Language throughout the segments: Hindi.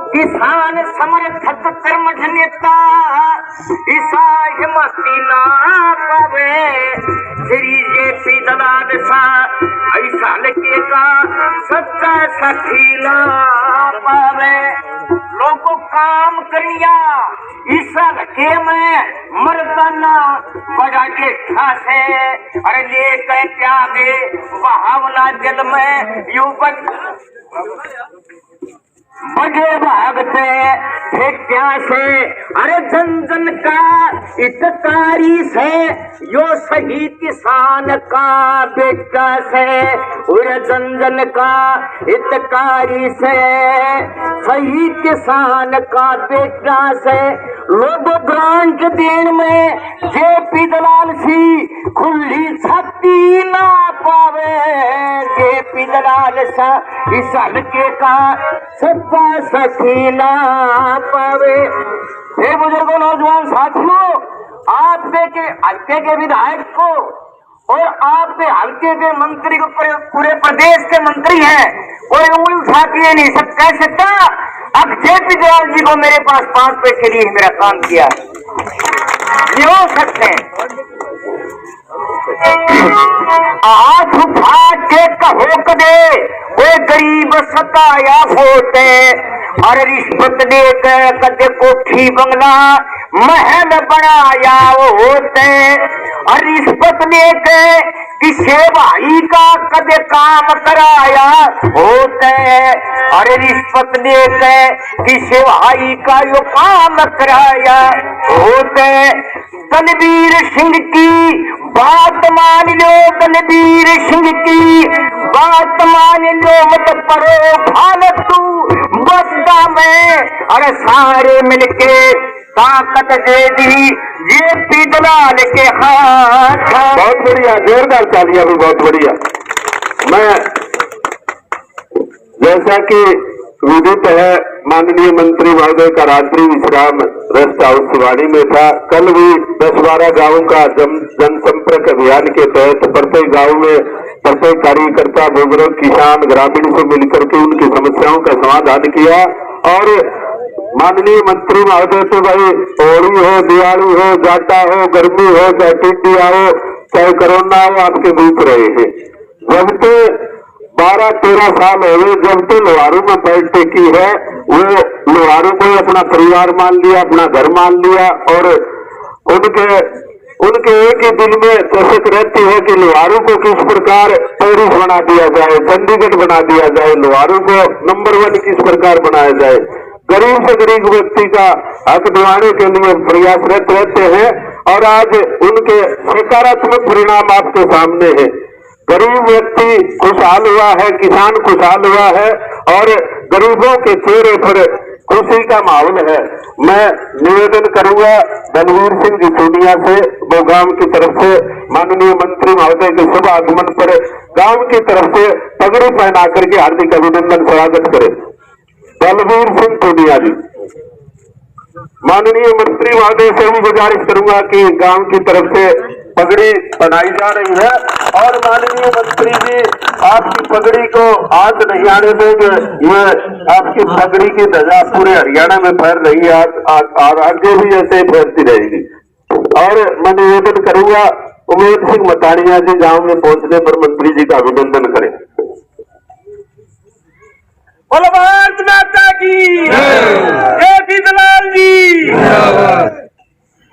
किसान समर्थक कर्मठ नेता ईसा हिम्मती ना पावे श्री जेपी दलाल सा ऐसा लगे का सच्चा साथी ना पावे। लोगों काम करिया ईसा लगे में मर्दाना बजा के ठासे अरे ले के त्यागे बहावना जल में युवक बगे भागते फेंक्या से अरे जन जन का हितकारी से यो सही किसान का बेटा से और जन जन का हितकारी से सही किसान का बेटा से लोग ग्रांट देने में जेपी दलाल सी खुली छाती ना पावे। जेपी दलाल सा इस हल्के का सच्चा सखी ना पावे। हे बुजुर्गों नौजवान साथियों, आपके हल्के के विधायक को और आपके हल्के के मंत्री को पूरे प्रदेश के मंत्री हैं, कोई उंगली उठा के नहीं कह सकता अब जेपी दलाल जी को मेरे पास 5 पैसे लिए मेरा काम किया ये हो सकते हैं। हाथ उठा के कहो कदे कोई गरीब सताया होते और रिश्वत देकर कदे कोठी बंगला महल बनाया होते और रिश्वत लेकर किसे भाई का कदे काम कराया होते और रिश्वत लेकर किसे भाई का यो काम कराया होते। तनवीर सिंह की बात मान लो, तनवीर सिंह की बात मान लो, मत परो फालतू बसदा में अरे सारे मिलके ताकत दे दी जेपी दलाल के हाथ। बहुत बढ़िया, जोरदार तालियां भी, बहुत बढ़िया। मैं जैसा कि विदित है माननीय मंत्री महोदय का रात्रि विश्राम रेस्ट हाउस शिवानी में था। कल भी 10-12 गांवों का जनसंपर्क अभियान के तहत प्रत्येक गांव में प्रत्येक कार्यकर्ता बुजुर्ग किसान ग्रामीण से मिलकर के उनकी समस्याओं का समाधान किया। और माननीय मंत्री महोदय तो भाई होली हो, दिवाली हो, जाटा हो, गर्मी हो, चाहे टिड्डिया हो, चाहे कोरोना हो, आपके बीच रहे हैं। जब तो 12-13 साल हो गए जब तो लोहारू में बैठ की है, वो लोहारू को अपना परिवार मान लिया, अपना घर मान लिया और उनके एक ही दिल में दशक रहती है कि लोहारू को किस प्रकार पेरिस बना दिया जाए, चंडीगढ़ बना दिया जाए, लोहारू को नंबर 1 किस प्रकार बनाया जाए। गरीब से गरीब व्यक्ति का हक दिलाने के लिए प्रयासरत रहते हैं और आज उनके सकारात्मक परिणाम आपके सामने है। गरीब व्यक्ति खुशहाल हुआ है, किसान खुशहाल हुआ है और गरीबों के चेहरे पर खुशी का माहौल है। मैं निवेदन करूंगा दलवीर सिंह जिसोनिया से, वो गांव की तरफ से माननीय मंत्री महोदय के शुभ आगमन पर गांव की तरफ से पगड़ी पहना करके हार्दिक अभिनंदन स्वागत करें। दलवीर सिंह सोनिया जी, माननीय मंत्री महोदय से भी गुजारिश करूंगा कि गांव की तरफ से पगड़ी बनाई जा रही है और माननीय मंत्री जी आपकी पगड़ी को हाथ नहीं आने देंगे। ये आपकी पगड़ी की ध्वजा पूरे हरियाणा में फैल रही है और आगे भी ऐसे ही फैलती रहेगी। और मैं निवेदन करूंगा उमेद सिंह मतानिया जी गांव में पहुंचने पर मंत्री जी का अभिनंदन करें। बोलो भारत माता की जेपी दलाल जी।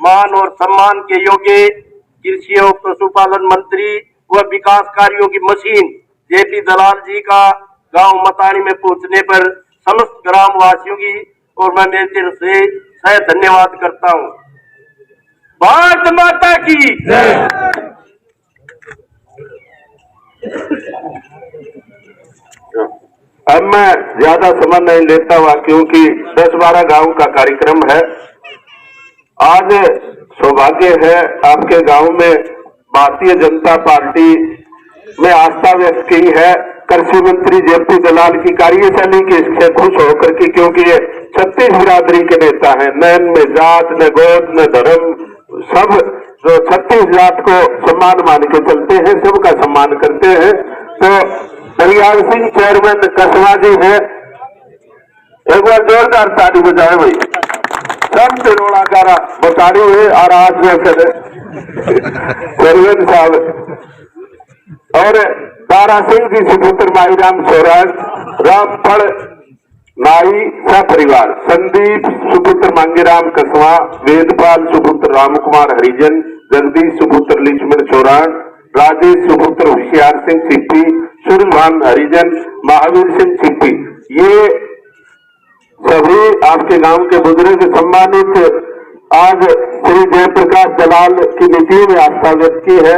मान और सम्मान के योग्य कृषि और पशुपालन मंत्री व विकास कार्यों की मशीन जेपी दलाल जी का गांव मतानी में पहुंचने पर समस्त ग्राम वासियों की और मैं मेरे तरफ से सह धन्यवाद करता हूं। भारत माता की अब मैं ज्यादा समय नहीं लेता हुआ क्योंकि 10-12 गांव का कार्यक्रम है। आज सौभाग्य है आपके गांव में भारतीय जनता पार्टी में आस्था व्यक्त की है कृषि मंत्री जेपी दलाल की कार्यशैली की, इससे खुश होकर के, क्योंकि ये 36 बिरादरी के नेता हैं। न इनमें जात, न गोद, न धर्म, सब जो 36 जात को सम्मान मान के चलते हैं, सबका सम्मान करते हैं। तो दरियाल सिंह चेयरमैन कसवा जी हैं, एक बार जोरदार ताली बजाए भाई। सब तिरोड़ा कारा बताड़ी हुए और आज में चले सरवेद साहब और दारा सिंह जी सुपुत्र माईराम सोराज, रामफल नाई सा परिवार, संदीप सुपुत्र मांगीराम कसवा, वेदपाल सुपुत्र राम कुमार हरिजन, जगदीश सुपुत्र लक्ष्मण चौरान, राजेश सुपुत्र होशियार सिंह चिप्पी, सूर्यभान हरिजन, महावीर सिंह चिप्पी, ये सभी आपके गांव के बुजुर्ग सम्मानित आज श्री जयप्रकाश दलाल की नीतियों में आस्था व्यक्त की है।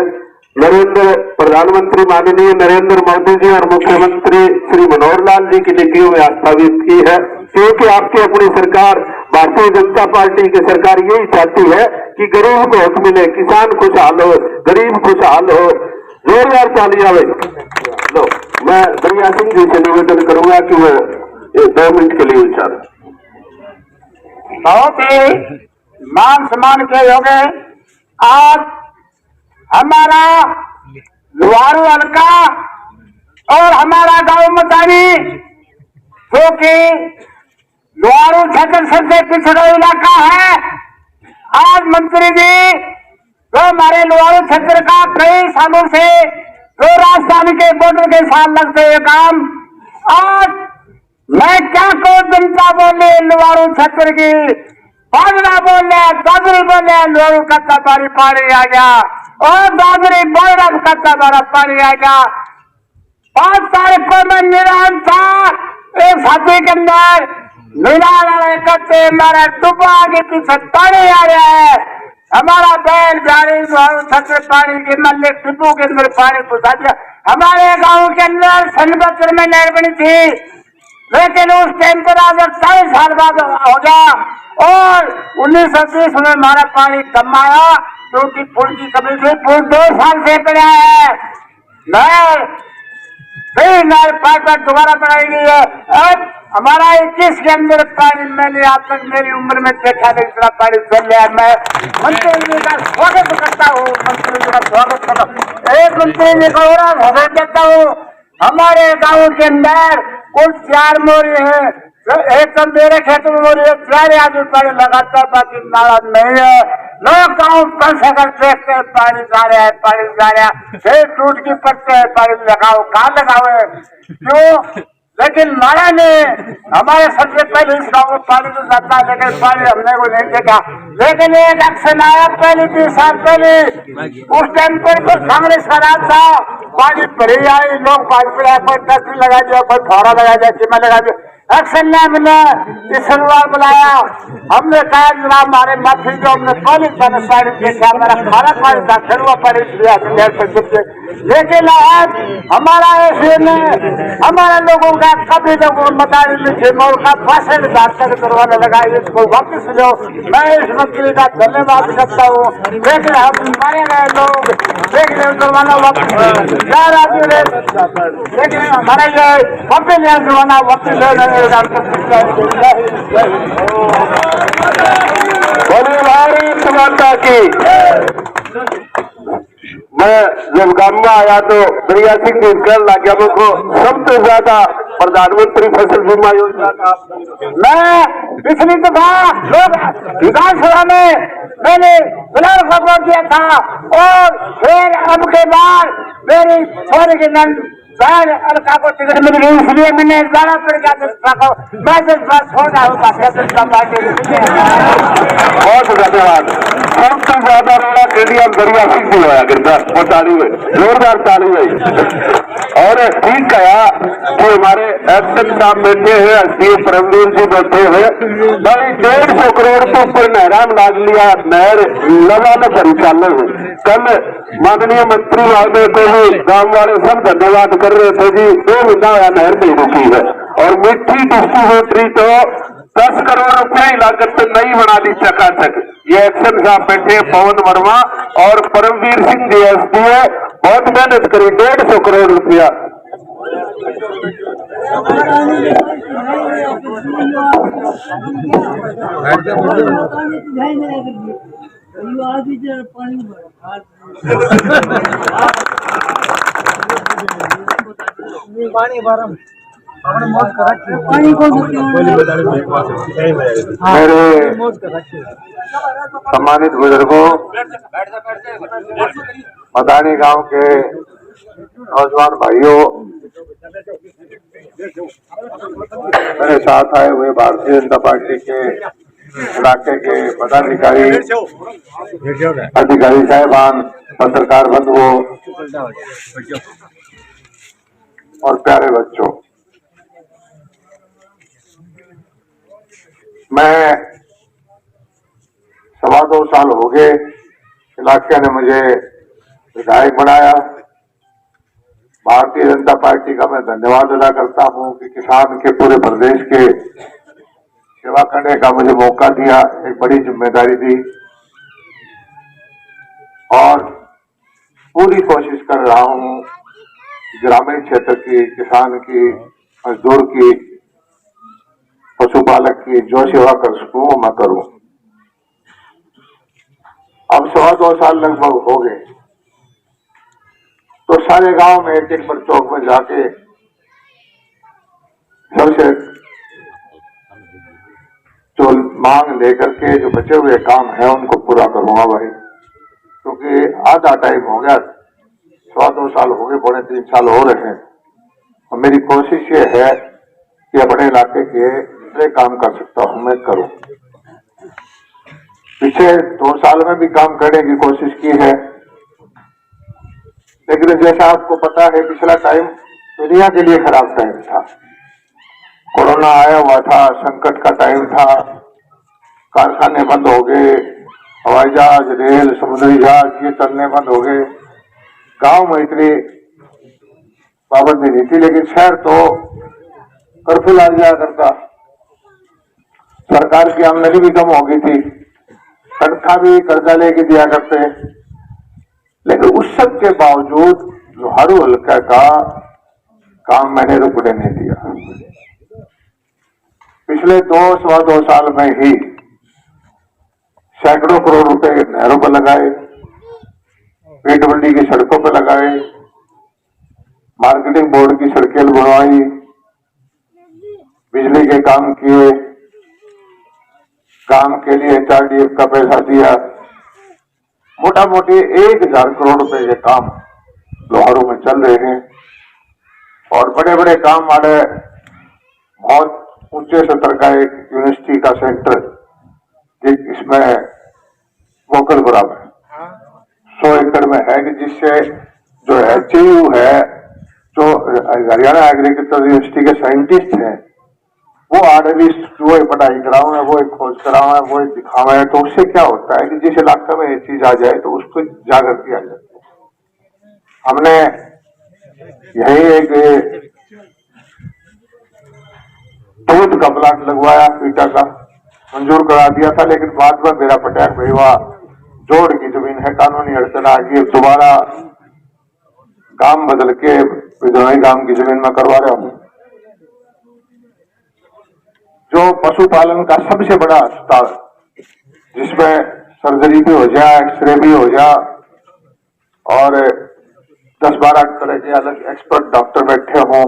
नरेंद्र प्रधानमंत्री माननीय नरेंद्र मोदी जी और मुख्यमंत्री श्री मनोहर लाल जी की नीतियों में आस्था व्यक्त की है, क्योंकि आपकी अपनी सरकार भारतीय जनता पार्टी की सरकार यही चाहती है कि गरीब को हक मिले, किसान खुशहाल हो, गरीब खुशहाल हो। जोरदार तालियां लो। मैं दरिया सिंह जी से निवेदन करूंगा कि वो 2 मिनट के लिए विचार। बहुत ही मान सम्मान के योग्य आज हमारा लुहारू हल्का और हमारा गांव मतानी, जो कि लुहारू क्षेत्र सबसे पिछड़ा इलाका है, आज मंत्री जी जो हमारे लुहारू क्षेत्र का कई सालों से जो राजस्थान के बॉर्डर के साथ लगते हुए काम, आज मैं क्या कहूं, जनता बोले लुहारू क्षेत्र की बाजरा बोले, दादरी बोले, लुहारू कच्चा तारी पानी आ गया और दादरी बोलना कच्चा तारा पानी आ गया। 5 तारीख को मैं निरान था एक साथी के अंदर निरान कच्चे हमारे डुबा के पीछे पानी आ रहा है, हमारा बैल जारी लुहारू क्षेत्र पानी के मल्ले टिब्बू के अंदर पानी घुसा दिया। हमारे गांव के अंदर सोनभद्र में नहर बनी थी, लेकिन उस टाइम पर आज 40 साल बाद हो गया और 1930 में हमारा पानी कम आया, क्योंकि पुल की कमी थी। पुल 2 साल से पड़ा है, नहर पाइप दोबारा बनाई गई है। अब हमारा 21 के अंदर पानी मैंने आज तक मेरी उम्र में देखा नहीं, इतना पानी चल रहा है। मैं मंत्री जी का स्वागत करता हूँ, मंत्री जी का स्वागत करता हूँ, एक मंत्री जी को और देता हूँ। हमारे गाँव के अंदर कुल 4 मोरी है, एक तो मेरे खेत में मोरी है, 4 आदमी पानी लगाता, बाकी नाला नहीं है। लोग गाँव कल से अगर देखते हैं पानी जा रहा है, पानी जा रहा है, फिर टूट की पड़ते हैं, पानी लगाओ, कहाँ लगाओ, क्यों? लेकिन मारा ने हमारे सबसे पहले इस गाँव में पानी तो जाता है, लेकिन पानी हमने को नहीं देखा। लेकिन एक एक्शन आया पहले 30 साल पहले, उस टाइम पर तो कांग्रेस का राज था, पानी भरी आई, लोग पाइप कोई टैक्सी लगा दिया, कोई फौरा लगा दिया, चिमा लगा दिया, एक्शन नहीं मिला। शुरुआत बुलाया, हमने कहा जनाब हमारे माफी जो हमने पानी देखा, मेरा खाना पानी था, फिर वो पानी दिया। लेकिन आज हमारा ऐसे में हमारे लोगों का कभी लोगों को बताने लिखे का फांसी डाक्टर करवाने लगा, इसको वापस लो। मैं इस मंत्री का धन्यवाद करता हूँ, लेकिन हम मारे गए लोग देखने जुर्माना वापस लेकिन हमारा ये वापस लिया जुर्माना वापस ले। बोले भारत माता की। मैं जब गांव में आया तो दरिया सिंह जी कहने लग गया, मुझको सबसे ज्यादा प्रधानमंत्री फसल बीमा योजना का मैं पिछली दफा लोग विधानसभा में मैंने बिलाल खबर किया था, और फिर अब के बाद मेरी छोरी की नंद बहन अलका को टिकट मिल गई, इसलिए मैंने जाना पड़ गया। मैं जिस बात छोड़ रहा हूँ बहुत धन्यवाद। सबसे ज्यादा रोड़ा स्टेडियम दरिया सिंह जी होया गिरदार, वो ताली हुए, जोरदार ताली हुई। और ठीक कहा कि हमारे एक्शन साहब बैठे हैं, एसडीएम परमवीर जी बैठे हैं, भाई 150 करोड़ के ऊपर नहरान लाग लिया, नहर लगाना परिचालन है। कल माननीय मंत्री महोदय को भी गांव वाले सब धन्यवाद कर रहे थे जी, 2 महीना हुआ नहर नहीं रुकी है, और मिट्टी डिस्ट्रीब्यूटरी तो 10 करोड़ रुपए की लागत से नहीं बना दी चकाचक। ये एक्शन साहब बैठे पवन वर्मा और परमवीर सिंह जी एसडीए, बहुत मेहनत करी, 150 करोड़ रुपया। मेरे सम्मानित बुजुर्गों, मदानी गांव के नौजवान भाइयों, मेरे साथ आए हुए भारतीय जनता पार्टी के इलाके के पदाधिकारी, अधिकारी साहिबान, पत्रकार बंधुओं और प्यारे बच्चों, मैं 2.25 साल हो गए इलाके ने मुझे विधायक बनाया। भारतीय जनता पार्टी का मैं धन्यवाद अदा करता हूं कि किसान के पूरे प्रदेश के सेवा करने का मुझे मौका दिया, एक बड़ी जिम्मेदारी दी और पूरी कोशिश कर रहा हूं ग्रामीण क्षेत्र की, किसान की, मजदूर की, पशुपालक की जो सेवा कर सकूं वो मैं करूं। अब 2.25 साल लगभग हो गए, तो सारे गांव में एक एक पर चौक में जाके सबसे जो मांग लेकर के जो बचे हुए काम है उनको पूरा करूंगा भाई, क्योंकि आधा टाइम हो गया, 2.25 साल हो गए, 3 साल हो रहे हैं और मेरी कोशिश ये है कि अपने इलाके के जितने काम कर सकता हूं मैं करूं। पिछले 2 साल में भी काम करने की कोशिश की है, लेकिन जैसा आपको पता है पिछला टाइम दुनिया के लिए खराब टाइम था। कोरोना आया हुआ था, संकट का टाइम था, कारखाने बंद हो गए, हवाई जहाज, रेल, समुद्री जहाज ये चलने बंद हो गए। गांव में इतनी पाबंदी नहीं थी, लेकिन शहर तो कर्फ्यू लग जाया करता, सरकार की आमदनी भी कम हो गई थी, तनख्वाह भी कर्जा लेके दिया करते, लेकिन उस सब के बावजूद लोहारू हल्का का काम मैंने रुकने नहीं दिया। पिछले 2-2.25 साल में ही सैकड़ों करोड़ रुपए नहरों पर लगाए, पीडब्ल्यूडी की सड़कों पर लगाए, मार्केटिंग बोर्ड की सड़कें बनवाई, बिजली के काम किए, काम के लिए HRDF का पैसा दिया, मोटा मोटी 1000 करोड़ रुपए के काम लोहारू में चल रहे हैं और बड़े बड़े काम वाले बहुत ऊंचे स्तर का एक यूनिवर्सिटी का सेंटर इसमें वोकलपुरम है, 100 एकड़ में है, कि जिससे जो HAU है, जो हरियाणा एग्रीकल्चर यूनिवर्सिटी के साइंटिस्ट हैं, वो आरडीवी जो पढ़ाई कराओ है, वो एक खोज कराओ है, वो एक दिखावा है, तो उससे क्या होता है कि जिस इलाके में ये चीज आ जाए तो उसको जागृति आ जाती है। हमने यही एक दूध का प्लांट लगवाया, पीटा का मंजूर करा दिया था, लेकिन बाद में मेरा पटाख भेजवा जोड़ की जमीन है, कानूनी अड़चन आ गई, दोबारा काम बदल के विद्रोही गांव की जमीन में करवा रहा हूं। जो पशुपालन का सबसे बड़ा अस्पताल, जिसमें सर्जरी भी हो जाए, एक्सरे भी हो जाए और 10-12 तरह के अलग एक्सपर्ट डॉक्टर बैठे हों,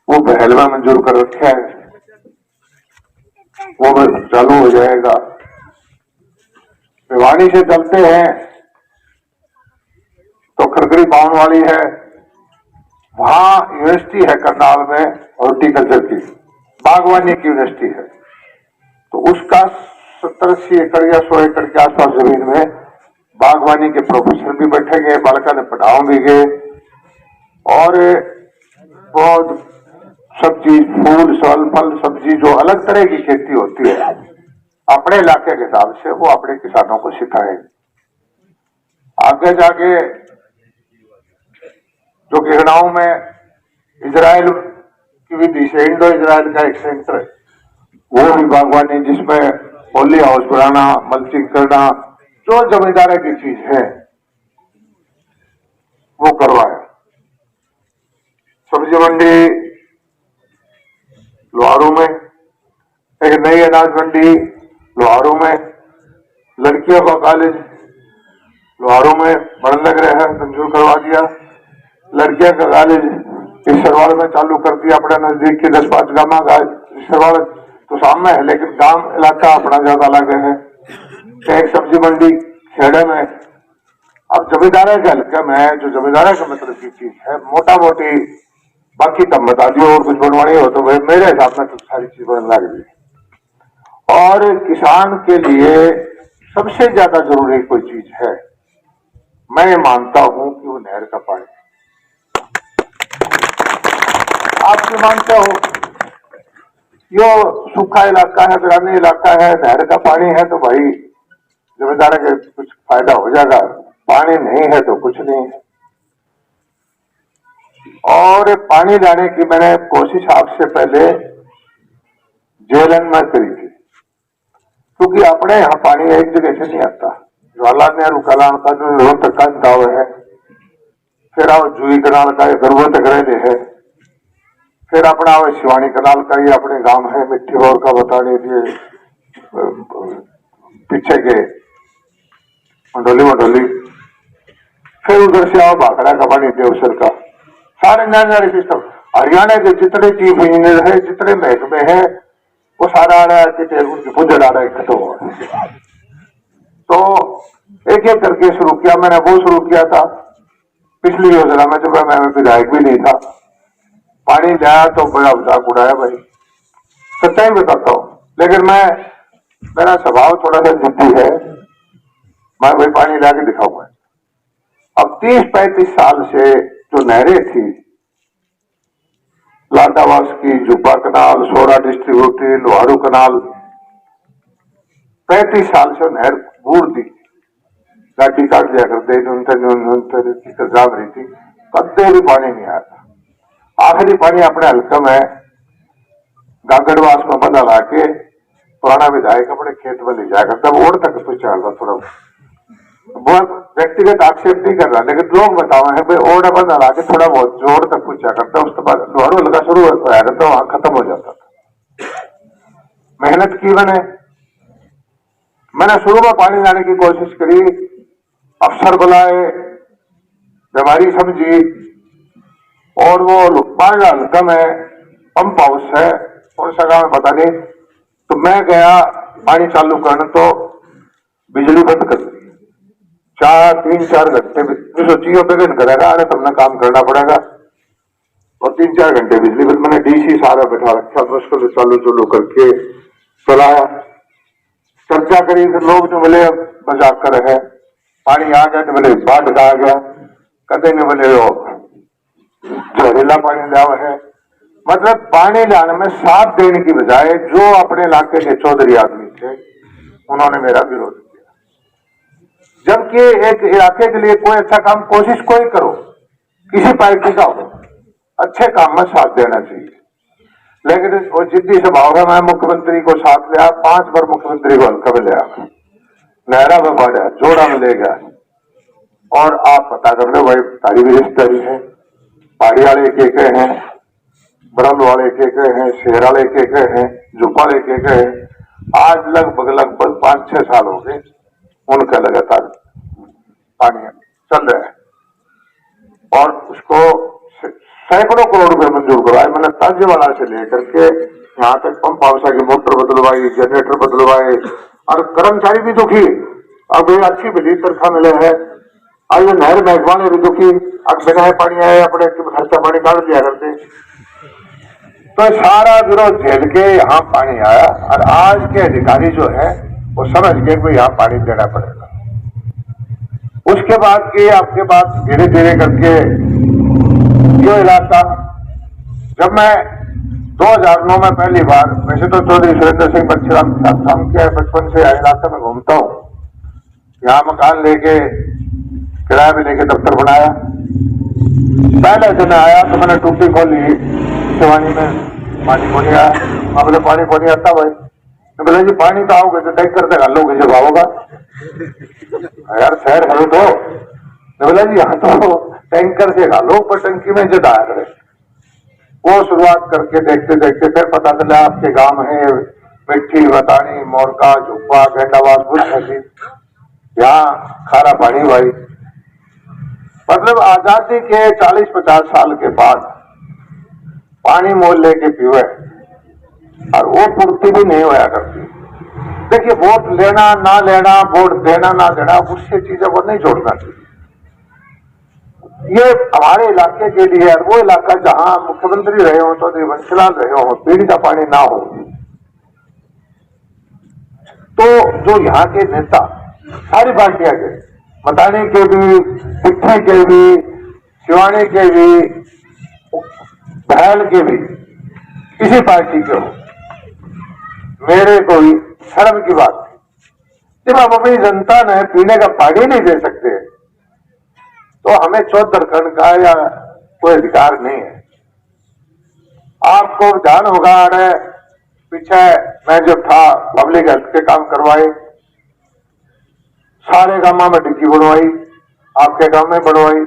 वो पहल में मंजूर कर रखे है, वो चालू हो जाएगा। भिवानी से चलते हैं तो खरकड़ी बावन वाली है, वहां यूनिवर्सिटी है करनाल में हॉर्टिकल्चर की, बागवानी की यूनिवर्सिटी है, तो उसका 70-80 एकड़ या 100 एकड़ के आसपास जमीन में बागवानी के प्रोफेसर भी बैठेंगे, बालका ने पढ़ाओ भी गए और बहुत सब चीज, फूल, फल, सब्जी, जो अलग तरह की खेती होती है अपने इलाके के हिसाब से, वो अपने किसानों को सिखाएंगे। आगे जाके जो गिरगांव में इजराइल की विधि से इंडो इजराइल का एक सेंटर है, वो भी बागवानी, जिसमें पॉली हाउस बनाना, मल्चिंग करना, जो जमींदारी की चीज है वो करवाए। सब्जी मंडी लोहारू में, एक नई अनाज मंडी लोहारू में, लड़कियों का कॉलेज लोहारू में बनने लग रहा है, मंजूर करवा दिया। लड़कियों का कॉलेज इस सरवाल में चालू कर दिया अपने नजदीक के 10-5 गांव का सरवाल तो सामने है, लेकिन गांव इलाका अपना ज्यादा अलग है। एक सब्जी मंडी खेड़े में, अब जमींदार के हल्के में जो जमींदार का मतलब की चीज है मोटा मोटी, बाकी तब बता दियो और कुछ बनवानी हो तो भाई मेरे हिसाब में तो सारी चीज बनने लग गई। और किसान के लिए सबसे ज्यादा जरूरी कोई चीज है, मैं ये मानता हूं कि वो नहर का पानी। आप भी मानते हो, यो सूखा इलाका है, ग्रामीण इलाका है, नहर का पानी है तो भाई जमींदार के कुछ फायदा हो जाएगा, पानी नहीं है तो कुछ नहीं है। और पानी लाने की मैंने कोशिश आपसे पहले जेलन में करी थी, क्योंकि अपने यहाँ पानी एक जगह से नहीं आता। जवाहरलाल नेहरू कलाम का जो रोहतक का दाव है, फिर आओ जूही कनाल का गरबो तक रहे है, फिर अपना शिवानी कनाल का ये अपने गांव है मिट्टी और का बताने दिए पीछे के मंडोली, फिर उधर से आओ भाखड़ा का पानी देवसर का, सारे नए सिस्टम। हरियाणा के जितने चीफ इंजीनियर है, जितने महकमे है, वो सारा आ रहा है उनकी पूजन आ रहा है, खत्म हो रहा है। तो एक एक करके शुरू किया। मैंने वो शुरू किया था पिछली योजना में जब मैं विधायक भी नहीं था। पानी लाया तो बड़ा मजाक उड़ाया भाई, सच्चाई बताता हूँ। लेकिन मेरा स्वभाव थोड़ा सा जिद्दी है, मैं भाई पानी ला के दिखाऊंगा। अब 30-35 साल से जो नहरें थी, लाडावास की, जुब्बा कनाल, सोरा डिस्ट्रीब्यूटरी, लोहारू कनाल, 35 साल से नहर बूढ़ दी, गाड़ी काट दिया करते जाम रही थी, कदे भी पानी नहीं आया था। आखिरी पानी अपने हल्का में गागड़वास में बंधा ला के पुराना विधायक अपने खेत में ले जाया करता, वो ओर तक पहुंचा था। थोड़ा बहुत व्यक्तिगत आक्षेप नहीं कर रहा, लेकिन लोग बताओ है भाई ओर बंधा ला के थोड़ा बहुत जोर तक पहुंचा करता, उसके बाद लोहारू लगा शुरू होया करता, वहां खत्म हो जाता था। मेहनत की मैंने शुरू में पानी लाने की कोशिश करी, अफसर बुलाए, बीमारी समझी, और वो पानी हल्का में पंप हाउस है कौन सा गाँव पता नहीं, तो मैं गया पानी चालू करने तो बिजली बंद कर दी। 3-4 घंटे सोचिए बेगन करेगा, अरे तुमने काम करना पड़ेगा, और 3-4 घंटे बिजली बंद। मैंने डीसी सारा बैठा रखा, मुश्किल चालू करके चलाया, चर्चा करी, फिर लोग जो बोले मजाक कर रहे हैं, पानी आ गया तो बोले बाढ़ आ गया, कदे नहीं बोले जहरीला पानी लावा है। मतलब पानी लाने में साथ देने की बजाय जो अपने इलाके के चौधरी आदमी थे उन्होंने मेरा विरोध किया। जबकि एक इलाके के लिए कोई अच्छा काम कोशिश कोई करो, किसी पार्टी का हो, अच्छे काम में साथ देना चाहिए। लेकिन वो जिद्दी स्वभाव है, मैं मुख्यमंत्री को साथ लिया, 5 बार मुख्यमंत्री को हल्का में लिया, नहरा में बढ़ा, जोड़ा में ले गया। और आप पता कर लो भाई, तारी भी रिश्तेदारी है, पहाड़ी वाले एक हैं, ब्रह्म वाले एक हैं, शेर वाले एक हैं, जुब्बा वाले एक हैं। आज लगभग 5-6 साल हो गए उनका लगातार पानी चल रहा है, और उसको सैकड़ों करोड़ रुपए मंजूर करवाए। मैंने ताजेवाला से लेकर के यहाँ तक पंप हाउस की मोटर बदलवाई, जनरेटर बदलवाए, और कर्मचारी भी दुखी। अब ये अच्छी भली तनख्वाह मिले है, आज ये नहर मेहमान भी दुखी, अब बिना पानी आए अपने खर्चा पानी काट दिया करते। तो सारा विरोध झेल के यहाँ पानी आया, और आज के अधिकारी जो है वो समझ गए कि यहाँ पानी देना पड़ेगा। उसके बाद की आपके पास धीरे धीरे करके जो इलाका, जब मैं 2009 में पहली बार, वैसे तो चौधरी सुरेंद्र सिंह बच्चेराम के साथ काम किया है, बचपन से इलाके में घूमता हूँ। यहाँ मकान लेके किराया भी लेके दफ्तर बनाया। पहले दिन आया तो मैंने टूटी खोली, शिवानी में पानी को नहीं आया। मैं बोले पानी को नहीं आता भाई, तो बोले जी पानी तो आओगे तो टैंकर से घालोगे जब आओगा। यार शहर है तो बोला जी यहाँ तो टैंकर से घालो, पर टंकी में जब आया करे। वो शुरुआत करके देखते देखते फिर पता चला आपके गांव है मिट्टी, बतानी, मोरका, जुब्बा, गेंडावास, बुलहसी, यहाँ खारा पानी भाई। मतलब आजादी के 40-50 साल के बाद पानी मोल लेके पीवे और वो पूर्ति भी नहीं होया करती। देखिए, वोट लेना ना लेना, वोट देना ना देना, उससे चीजों को नहीं जोड़ना चाहिए। ये हमारे इलाके के लिए और वो इलाका जहां मुख्यमंत्री रहे हो, चौधरी बंसीलाल रहे हो, पीने का पानी ना हो, तो जो यहाँ के नेता सारी पार्टियां के, मतानी के भी, पिट्ठी के भी, शिवानी के भी, बहल के भी, किसी पार्टी के हो, मेरे को भी शर्म की बात थी। जब आप अपनी जनता ने पीने का पानी नहीं दे सकते तो हमें चौधर करने का या कोई अधिकार नहीं है। आपको ध्यान होगा, अरे पीछे मैं जब था पब्लिक हेल्थ के काम करवाए, सारे गांव में डिग्गी बनवाई, आपके गांव में बनवाई,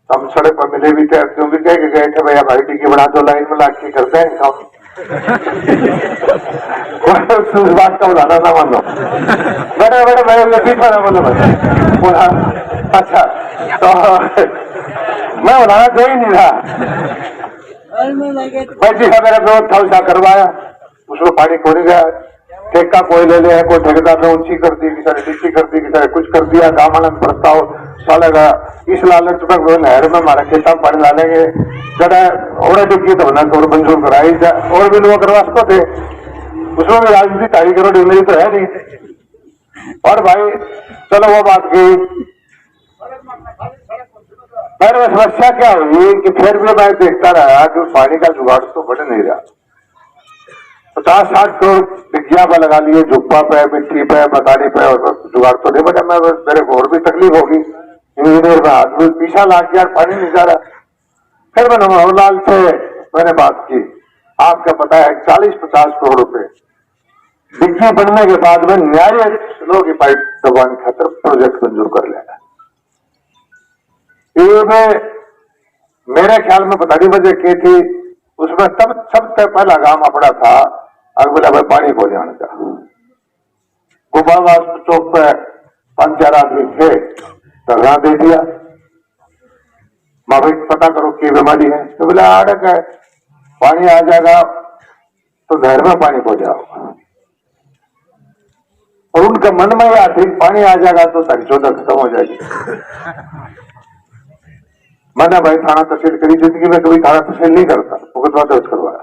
हम सड़क पर मिले भी थे, क्यों भी कह के गए थे भैया भाई डिग्गी बना दो, लाइन में लाके करते हैं काम। उस बात का उदाहरण ना मानो, बड़े बड़े मेरे लतीफ बना बोले बोला अच्छा, तो मैं बनाना दे ही नहीं रहा। भाई जी मेरा विरोध था, उसका करवाया, उसको पानी खोने गया, ठेका कोई ले लिया, कोई ठेकेदार ने ऊंची कर दी, किसी ने नीची कर दी, किसी ने कुछ कर दिया, गाँव प्रस्ताव चलेगा इस लालच में नहर में हमारे खेता में पानी डालेंगे, जरा और डिग्गी तो बना तो मंजूर कराई जाए, और भी लोग करवा सकते थे, उसमें भी राजनीति 2.5 करोड़ मेरी तो है नहीं। और भाई चलो वो बात की, पर समस्या क्या हुई कि फिर भी मैं देखता रहा कि पानी का जुगाड़ तो बढ़ नहीं रहा। 50-60 करोड़ डिग्गिया पर लगा लिए, झुप्पा पे, मिट्टी पे, मकानी पे, जुगाड़ तो नहीं बना। मैं मेरे को और भी तकलीफ होगी, इंजीनियर में आदमी पीछा लाग गया, पानी नहीं जा रहा। फिर मैंने मनोहरलाल से मैंने बात की, आपका पता है 40-50 करोड़ रुपए डिग्गी बनने के बाद में न्याय स्लो की पाइप दबाने खातर प्रोजेक्ट मंजूर कर लेगा। मेरे ख्याल में पता नहीं वजह की थी, उसमें तब सबसे पहला काम अपना था अगला भाई पानी को जाने का। गोपालवास चौक पे 5-4 आदमी थे, धरना दे दिया, माँ भाई पता करो क्या बीमारी है, तो बोला अड़क है, पानी आ जाएगा तो नहर में पानी पहुंच जाओ। और उनके मन में यह थी पानी आ जाएगा तो तक खत्म हो जाएगी। मैंने भाई थाना तहसील करी, जिंदगी में कभी थाना तहसील नहीं करता, मुकदमा दर्ज करवाया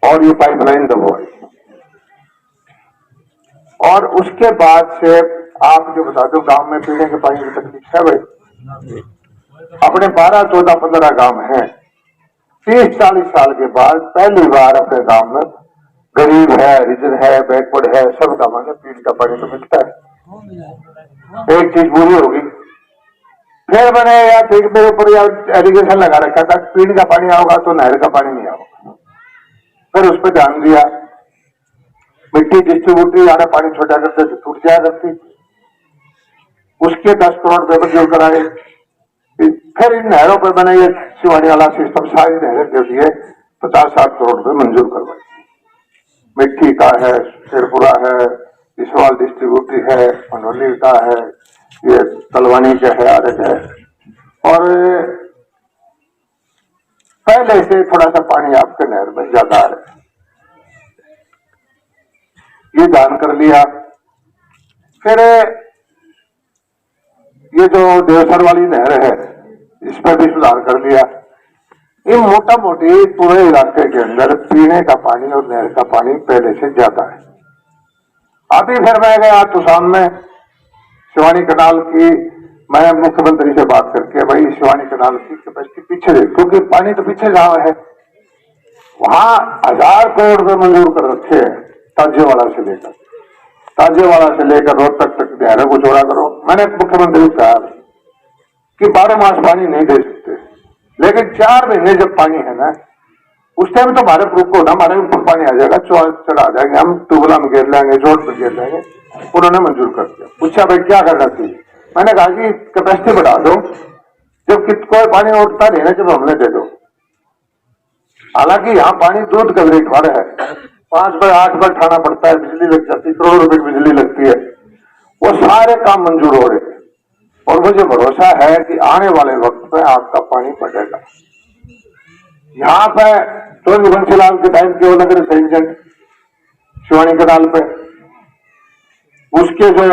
और ये पाइपलाइन दबवाई। और उसके बाद से आप जो बता दो, गांव में पीने के पानी की तकलीफ है भाई। अपने 12, 14, 15 गांव हैं, 30-40 साल के बाद पहली बार अपने गांव में गरीब है, रिजन है, बैकवर्ड है, सब गांव में पीने का पानी तो मिलता है। एक चीज बुरी होगी, फिर मैंने या ठीक मेरे ऊपर या एलिगेशन लगा रखा था पीने का पानी आओगा तो नहर का पानी नहीं आओगा। फिर उस पर ध्यान दिया, मिट्टी डिस्ट्रीब्यूटरी आने पानी छोटा करते तो टूट जाया करती, उसके 10 करोड़ रुपए मंजूर कराए। फिर इन नहरों पर बने ये शिवानी वाला सिस्टम, सारी नहरें के लिए 50-60 करोड़ रुपए मंजूर करवाए। मिट्टी का है, शेरपुरा है, इसवाल डिस्ट्रीब्यूटरी है, मनोली का है, ये तलवानी का है, आदत है। और पहले से थोड़ा सा पानी आपके नहर में ज्यादा आ रहा है, ये जान कर लिया। फिर ये जो देवसर वाली नहर है, इस पर भी सुधार कर लिया। ये मोटा मोटी पूरे इलाके के अंदर पीने का पानी और नहर का पानी पहले से ज्यादा है। अभी फिर मैं गया तुसान में, शिवानी कनाल की, मैं मुख्यमंत्री से बात करके भाई शिवानी कनाल की कैपेसिटी पीछे दे, क्योंकि पानी तो पीछे गांव है, वहां 1000 करोड़ रुपए मंजूर कर रखे हैं, ताजेवाड़ा से लेकर रोहतक तक नहरों को चौड़ा करो। मैंने मुख्यमंत्री से कहा कि 12 मास पानी नहीं दे सकते, लेकिन 4 महीने जब पानी है ना, उस टाइम तो हमारे प्रूफ को ना, हमारे ऊपर पानी आ जाएगा, चढ़ा जाएंगे, हम ट्यूबला में घेर लेंगे, जोड़ में घेर लेंगे। उन्होंने मंजूर कर दिया। पूछा भाई क्या करना चाहिए, मैंने कहा कि कैपेसिटी बढ़ा दो, जब कोई पानी उठता नहीं ना जब हमने दे दो। हालांकि यहाँ पानी दूध का रेट वाला है, 5 बार 8 बार उठाना पड़ता है, बिजली लग जाती है, करोड़ों रुपए की बिजली लगती है, वो सारे काम मंजूर हो रहे हैं। और मुझे भरोसा है कि आने वाले वक्त में आपका पानी बढ़ेगा। यहाँ पे चौधरी बंसीलाल के टाइम के वो नगर संयोजन शिवानी कनाल पे उसके जो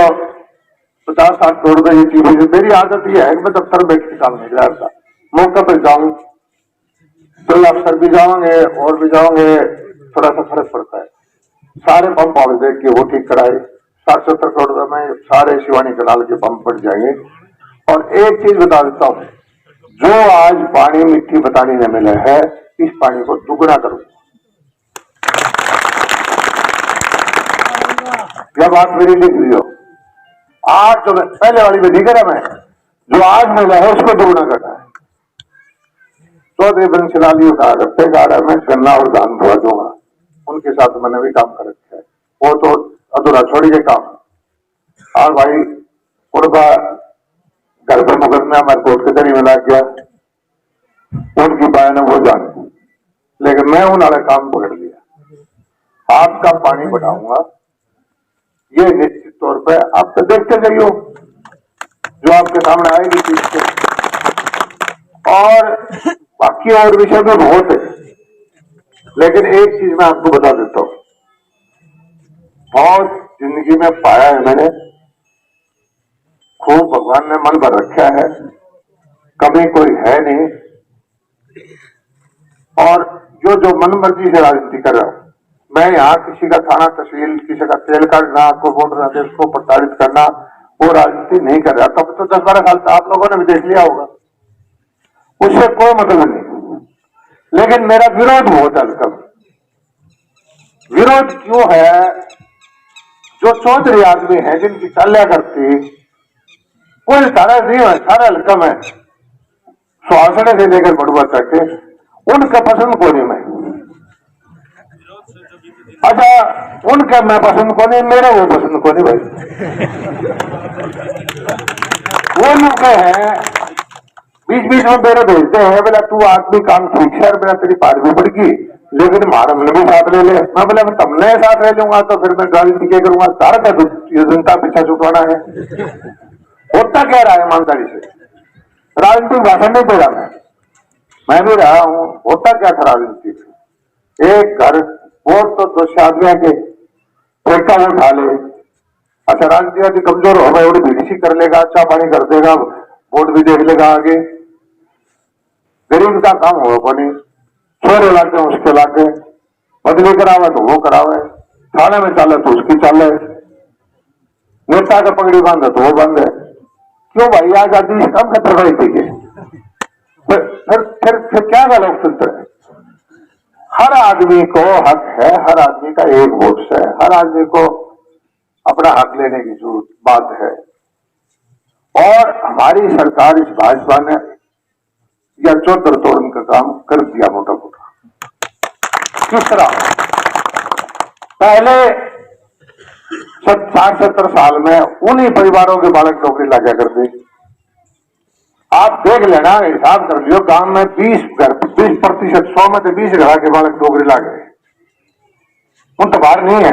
50-60 करोड़ रुपए की चीज, मेरी आदत यह है कि मैं दफ्तर बैठ के काम नहीं करता, मौका पर जाऊं तो अफसर भी जाओगे और भी जाओगे, थोड़ा सा फर्क पड़ता है। सारे पंप हाउस देख के वो ठीक कराए, 60-70 करोड़ रुपए में सारे शिवानी कनाल के पंप पड़ जाएंगे। और एक चीज बता देता हूँ, जो आज पानी मिट्टी बताने में मिला है, इस पानी को दुगना करो। यह बात मेरी लिख लियो, आज जो पहले वाली में नहीं करा मैं, जो आज मिला है उसको दुगना करना है। चौधरी बंसीलाल जी कहा करते गाड़ा में गन्ना और धान धोआ दूंगा, उनके साथ मैंने भी काम कर रखा है, वो तो अधूरा छोड़ी के काम। और भाई उनका घर पर मुकदमा मैं कोर्ट के दरी में लग गया, उनकी बयान वो जाने, लेकिन मैं उन वाला काम पकड़ लिया। आपका पानी बढ़ाऊंगा, ये निश्चित तौर पे आप तो देखते जाइयो जो आपके सामने आएगी चीज से। और बाकी और विषय में बहुत है, लेकिन एक चीज मैं आपको बता देता हूं, बहुत जिंदगी में पाया है मैंने, खूब भगवान ने मन भर रखा है, कभी कोई है नहीं। और जो मन मर्जी से राजनीति कर रहा हूं मैं, यहाँ किसी का थाना तहसील, किसी का तेल काटना, कोई वोटर आदेश को प्रताड़ित करना, वो राजनीति नहीं कर रहा। तब तो 10-12 साल से आप लोगों ने भी देख लिया होगा, उससे कोई मतलब नहीं। लेकिन मेरा विरोध बहुत है। विरोध क्यों है? जो चौधरी आदमी है जिनकी चाल्या करती कोई सारा नहीं है, सारा हल्कम है, सुहासने से लेकर बड़ुआ तक के, उनका पसंद को नहीं मैं। अच्छा, उनका मैं पसंद को नहीं, मेरा वो पसंद को नहीं भाई। वो लोग हैं बीच बीच में मेरे भेजते हैं, बोला तू आदमी काम ठीक है, मेरा तेरी पार भी पड़ गई, लेकिन मारा मैंने भी साथ ले ले। मैं बोला तुमने साथ ले लूंगा तो फिर मैं राजनीति क्या करूंगा, सारा क्या जनता पीछा छुटवाना है। होता क्या रहा है ईमानदारी से, राजनीतिक भाषण नहीं दे रहा मैं भी रहा हूं। होता क्या था राजनीति से, एक घर वोट तो 200 आदमी के फेंका वो उठा ले। अच्छा, राजनीति कमजोर होगा, एवढी बीडीसी कर लेगा, अच्छा पानी कर देगा, वोट भी देख लेगा आगे, गरीब का काम होगा को नहीं। छोरे लागे उसके लागे, बदली करावे तो वो करावे, थाने में चाले तो उसकी चाले, नेता का पगड़ी बांधे तो वो बांधे। क्यों भाई, आजादी से कम खतर भाई थी के फिर क्या का लोकतंत्र है? हर आदमी को हक है, हर आदमी का एक वोट है, हर आदमी को अपना हक लेने की जरूरत बात है। और हमारी सरकार इस भाजपा ने या चौधर तोड़न का काम कर दिया मोटा मोटा। तीसरा, पहले 60-70 साल में उन्हीं परिवारों के बालक नौकरी लगा करते। आप देख लेना, हिसाब कर लियो, गांव में 20% 100 में से 20 घर के बालक नौकरी लगे, उन तो बाहर नहीं है,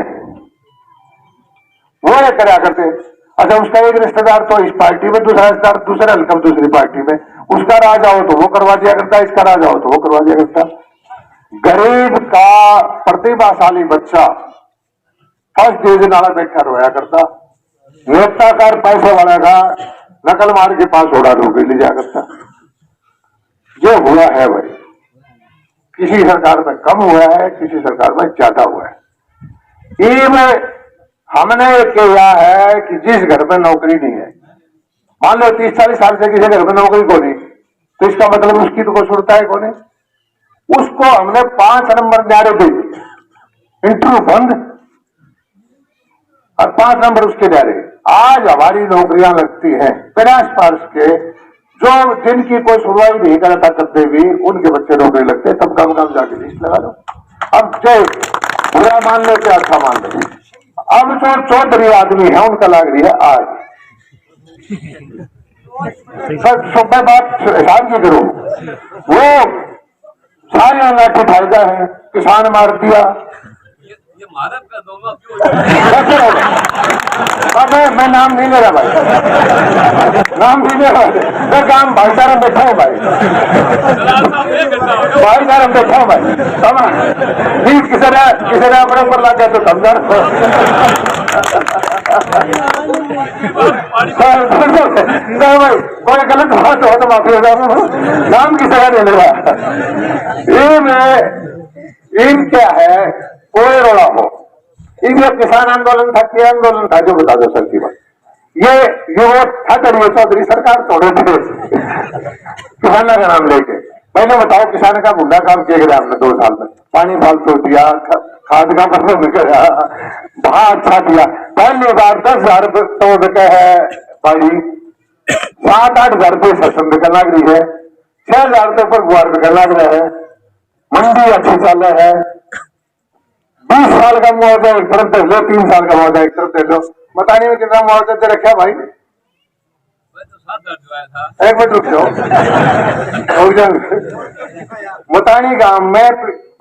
वो ये करा करते। अच्छा, उसका एक रिश्तेदार तो इस पार्टी में, दूसरा रिश्तेदार दूसरे हल्का दूसरी पार्टी में, उसका राज आओ तो वो करवा दिया करता, इसका राज आओ तो वो करवा दिया करता। गरीब का प्रतिभाशाली बच्चा फर्स्ट डिवीजन वाला बैठा रोया करता, नेता का पैसे वाला का नकल मार के पास उड़ा नौकरी ले जाया करता। ये हुआ है भाई, किसी सरकार में कम हुआ है, किसी सरकार में ज्यादा हुआ है। ये में हमने किया है कि जिस घर में नौकरी नहीं है, मान लो 30-40 साल से किसी घर में नौकरी को नहीं, तो इसका मतलब उसकी तो कोई सुनता है को नहीं, उसको हमने 5 नंबर न्यारे दे दिए, इंटरव्यू बंद और 5 नंबर उसके न्यारे। आज हमारी नौकरियां लगती हैं 50 पास के, जो जिनकी कोई सुनवाई नहीं करता करते भी उनके बच्चे नौकरी लगते हैं। तब काम जाके लिस्ट लगा लो। अब चाहे बुरा मान लो क्या अच्छा मान लो, अब जो चौधरी आदमी है उनका लाग रही है आज। सर बात हिसाब की करो, वो सारे लाठी फायदा है, किसान मार दिया, ये भारत का दोनों क्यों मैं नाम नहीं ले रहा भाई, नाम नहीं ले रहा। मैं काम भाईचारा बैठा हूँ भाई, भाईचारा बैठा हूँ भाई। प्लीज किसी ने अपने ऊपर ला गया तो समझा। नहीं भाई, कोई गलत बात हो तो माफी हो जाए, नाम की जगह नहीं ले रहा। इन क्या है, कोई रोड़ा हो, ये किसान आंदोलन था, क्या आंदोलन था, जो बता दो सर की बात। ये युवक था चलिए चौधरी सरकार तोड़े थे किसानों का नाम लेके। पहले बताओ किसान का मुद्दा काम किया गया आपने 2 साल में, पानी फालतू दिया, खाद का बंद किया, भाव अच्छा दिया। पहली बार 10,000 रुपये तो देते है भाई, 7-8 हजार रुपये सरसों निकल लग रही है, 6,000 रुपये पर गुआर निकल लग रहा है, मंडी अच्छी चल रहा है। 20 साल का मुआवजा एक तरफ दे लो, 3 साल का मुआवजा एक तरफ दे लो, बताने में कितना मुआवजा दे रखा भाई। एक मिनट रुक जाओ। मुतानी गांव में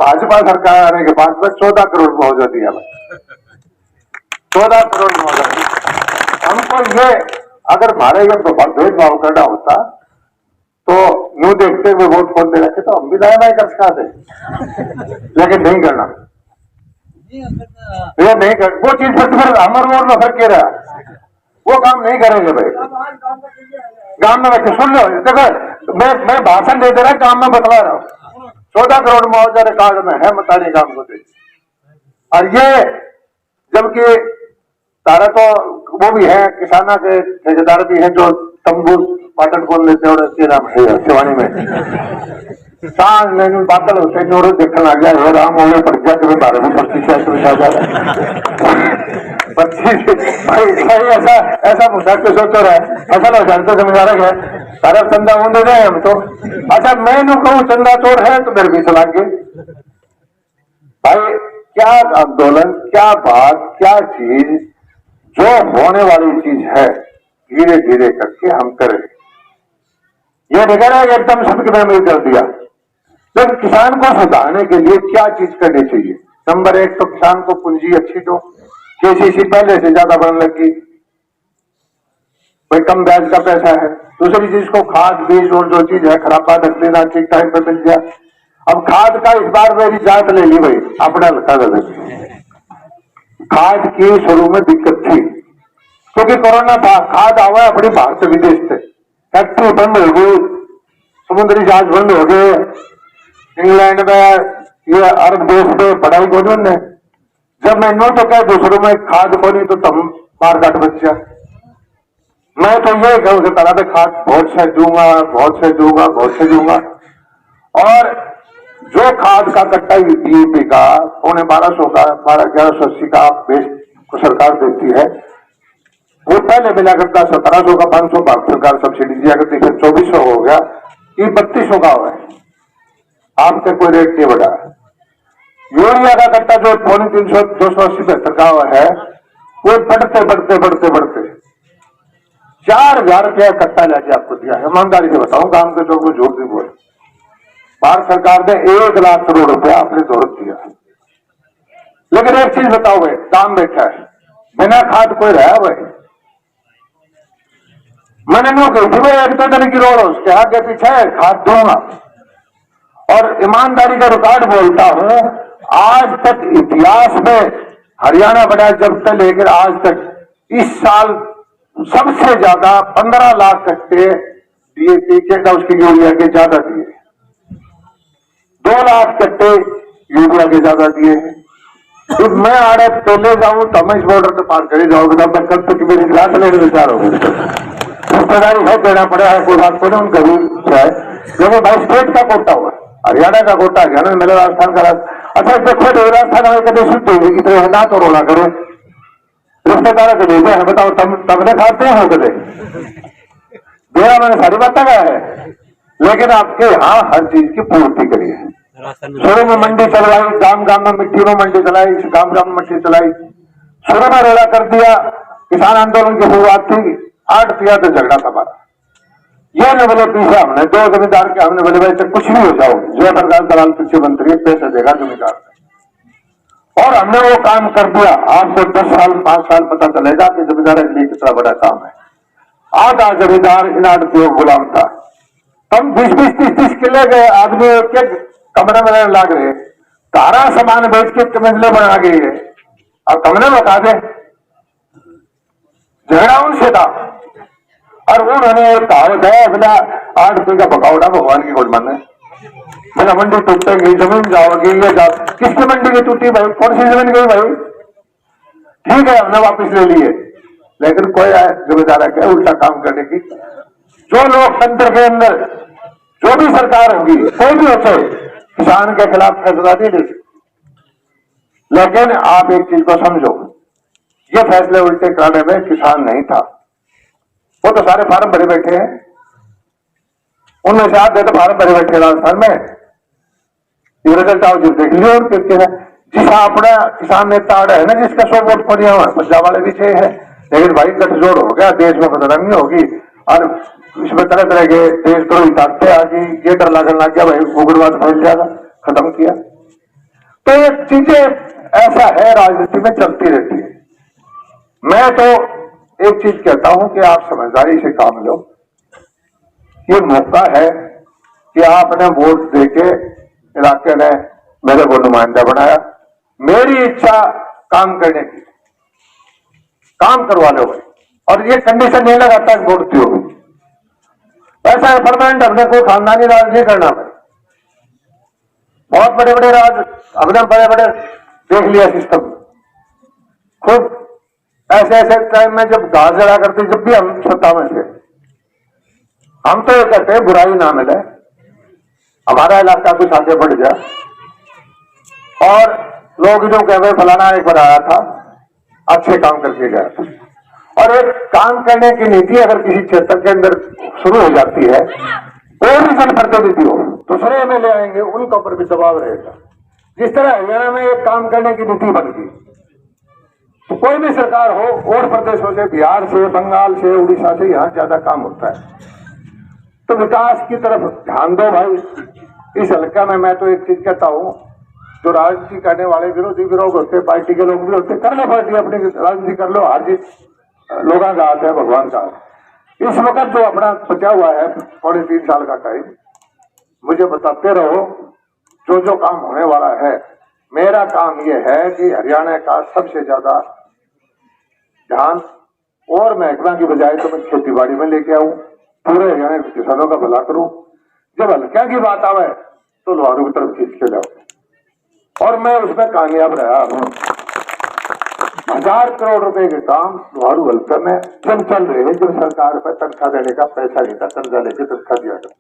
भाजपा सरकार आने के बाद में 14 करोड़ मुआवजा दिया भाई, 14 करोड़ मुआवजा दिया। हमको ये अगर हमारे ये भेदभाव करना होता तो यूं देखते हुए वोट कौन दे रखे तो हम भी दाया कर सकते, लेकिन नहीं करना। ये नहीं कर, वो चीज फिर हमारे वोट में फर्क रहा, वो काम नहीं करेंगे भाई। गांव में बैठे सुन लो, देखो मैं भाषण दे दे रहा, काम में बतला रहा हूँ। 14 करोड़ मुआवजा रिकॉर्ड में है मतारी गांव को दे। और ये जबकि तारा तो वो भी है, किसाना के ठेकेदार भी हैं जो तंबू पाटन खोल लेते हैं, और नाम है शिवानी में सांझ में बादल होते हैं, और देखने लग गया हे राम हो गए प्रज्ञा के बारे में 25 भाई ऐसा मुद्दा क्यों सोच रहा है, फसल हो जाए तो समझा रहा है सारा चंदा ऊंध दे हम तो। अच्छा मैं नु कहूँ चंदा चोर है तो मेरे भी चला के भाई, क्या आंदोलन, क्या बात, क्या चीज जो होने वाली चीज है धीरे धीरे करके हम करें। ये देखा ना एकदम सबके में कर दिया, लेकिन किसान को सुधारने के लिए क्या चीज करनी चाहिए। नंबर 1 तो किसान को पूंजी अच्छी दो, केसीसी पहले से ज्यादा बढ़ने लगी, भाई कम ब्याज का पैसा है। दूसरी चीज को खाद बीज और जो चीज है खराब रख लेना, ठीक टाइम पे मिल गया। अब खाद का इस बार मेरी जांच ले ली भाई, अपना खाद की शुरू में दिक्कत थी क्योंकि कोरोना था, खाद आवा अपनी भारत विदेश से, फैक्ट्री बंद हो गई, समुद्री जहाज बंद हो गए, इंग्लैंड में ये अरब देश में पढ़ाई को ने जब मैं नो तो क्या दूसरों में खाद को नहीं तो तुम मार काट बच्चा। मैं तो ये कहूँ तरह से खाद बहुत से दूंगा, बहुत से दूंगा, बहुत से दूंगा। और जो खाद का कट्टा डीएपी का 1250 का 1180 का बेस को सरकार देती है, वो पहले मिला करता 1700 का 500 भारत सरकार सब्सिडी दिया करती, फिर 2400 हो गया, ये 3200 का हुआ है। आपके कोई रेट नहीं बढ़ा। यूरिया का कट्टा जो 350 280 का हुआ है, वो बढ़ते बढ़ते बढ़ते बढ़ते 4,000 रुपया कट्टा लेके आपको दिया है। ईमानदारी से बताऊं, काम के चोर को झूठ नहीं बोले, भारत सरकार ने 1 लाख करोड़ रुपया अपने जरूरत दिया। लेकिन एक चीज बताओ भाई, दाम बैठा है, बिना खाद कोई रहा भाई। मैंने नो कही थी भाई 1 टन की रोड उसके आगे पीछे खाद दूंगा, और ईमानदारी का रिकॉर्ड बोलता हूं, आज तक इतिहास में हरियाणा बना जब से लेकर आज तक इस साल सबसे ज्यादा 15 लाख कट्टे डीएपी के उसकी यूरिया के ज्यादा दिए, 2 लाख कट्टे यूरिया के ज्यादा दिए। तो मैं आड़े पहले जाऊं तो मैं इस बॉर्डर से पार करे जाऊंगा, तब तक कल तक मेरी क्लास लेने विचार हो गए, रिश्तेदारी है देना पड़ा है, कोई बात नहीं उनका भी है। क्योंकि भाई स्टेट का कोटा हुआ, हरियाणा का कोटा हरियाणा में, मेरे राजस्थान का अच्छा देखो राजस्थान में कभी शुद्ध होगी इतने ना तो रोना करे रिश्तेदारों के भेजे हैं, बताओ तबने खाते हैं कदे मेरा मैंने सारी बात कहा है। लेकिन आपके यहाँ हर चीज की पूर्ति करी है। शुरू में मंडी चलवाई, गांव गांव में मिट्टी में मंडी चलाई, गांव गांव में मिट्टी चलाई, शुरू में रेला कर दिया। किसान आंदोलन की शुरुआत थी, 8 दिया तो झगड़ा था हमारा। ये न बोले पीछे हमने 2 जमींदार के, हमने बोले भाई कुछ भी हो जाओ, जो सरकार दलाल पीछे बनती है, पैसे देगा जमींदार। और हमने वो काम कर दिया। आपको 10 साल 5 साल पता चलेगा कि जमींदार के लिए कितना बड़ा काम है। आधा जमींदार इन आदमियों को गुलाम था। हम 20-20, 30-30 किले गए आदमी के कमरे में रहने लग रहे, तारा सामान बेच के मंजिले बना गई है। अब कमरे में बता दे, झगड़ा उनसे था। और उन्होंने एक कहावत है, अपना 8 रुपये का पकौड़ा भगवान की गोद माने, मेरा मंडी टूटेगी, जमीन जाओगी, ये जाओ। किसकी मंडी की टूटी भाई? कौन सी जमीन गई भाई? ठीक है, हमने वापस ले लिए, लेकिन कोई जिम्मेदार है उल्टा काम करने की। जो लोकतंत्र के अंदर जो भी सरकार होगी, कोई भी हो, किसान के खिलाफ फैसला नहीं लेगी। लेकिन आप एक चीज को समझो, ये फैसले उल्टे कराने में किसान नहीं था। वो तो सारे फार्म भरे बैठे हैं, उनमें से आधे तो फार्म भरे बैठे राजस्थान में। ये रिजल्ट आओ जो देख लियो। जिसा अपना किसान नेता आड़ा है ना, जिसका 100 वोट पड़िया हुआ, पंजाब वाले भी 6 है, लेकिन भाई गठजोड़ हो गया, देश में बदनामी होगी और इसमें तरह तरह के देश द्रोही ताकतें आ गई। ये डर लगने लग गया भाई उग्रवाद फैल जाएगा, खत्म किया। तो ये चीजें ऐसा है, राजनीति में चलती रहती है। मैं तो एक चीज कहता हूं कि आप समझदारी से काम लो। ये मौका है कि आपने वोट देके इलाके ने मेरे को नुमाइंदा बनाया, मेरी इच्छा काम करने की, काम करवा लो भाई। और ये कंडीशन नहीं लगाता वोट दियो। ऐसा है परमानेंट, हमने कोई खानदानी राज नहीं करना भाई। बहुत बड़े बड़े राज हमने बड़े बड़े देख लिया सिस्टम, खूब ऐसे ऐसे टाइम में जब घास जड़ा करते, जब भी हम सत्ता में थे, हम तो ये कहते हैं बुराई ना मिले, हमारा इलाका कुछ आगे बढ़ जाए। और लोग जो कहते फलाना एक बार आया था, अच्छे काम करके गया था। और एक काम करने की नीति अगर किसी क्षेत्र के अंदर शुरू हो जाती है, कोई भी जनप्रतिनिधि हो, दूसरे एमएलए आएंगे, उनके ऊपर भी दबाव रहेगा। जिस तरह हरियाणा में एक काम करने की नीति बन गई, तो कोई भी सरकार हो, और प्रदेशों से, बिहार से, बंगाल से, उड़ीसा से, यहाँ ज्यादा काम होता है। तो विकास की तरफ ध्यान दो भाई। इस हल्का में मैं तो एक चीज कहता हूँ, जो राजनीति करने वाले विरोधी विरोध होते, पार्टी के लोग भी होते, कर लो पार्टी अपनी राजनीति कर लो, हार जीत लोगों का हाथ है, भगवान का हाथ। इस वक्त जो अपना बचा हुआ है 3.5 साल का टाइम, मुझे बताते रहो जो जो काम होने वाला है। मेरा काम यह है कि हरियाणा का सबसे ज्यादा ध्यान और महकमा की बजाय तो मैं खेती बाड़ी में लेके आऊं, पूरे हरियाणा के किसानों का भला करूं। जब हल्का की बात आवे तो लोहारू की तरफ खींच के जाओ, और मैं उसमें कामयाब रहा हूं। 1000 करोड़ रुपए के काम लोहारू हल्का में चल रहे हैं, जो सरकार पर तनख्वाह देने का पैसा नहीं था, कर्जा लेके तनख्वाह दिया था।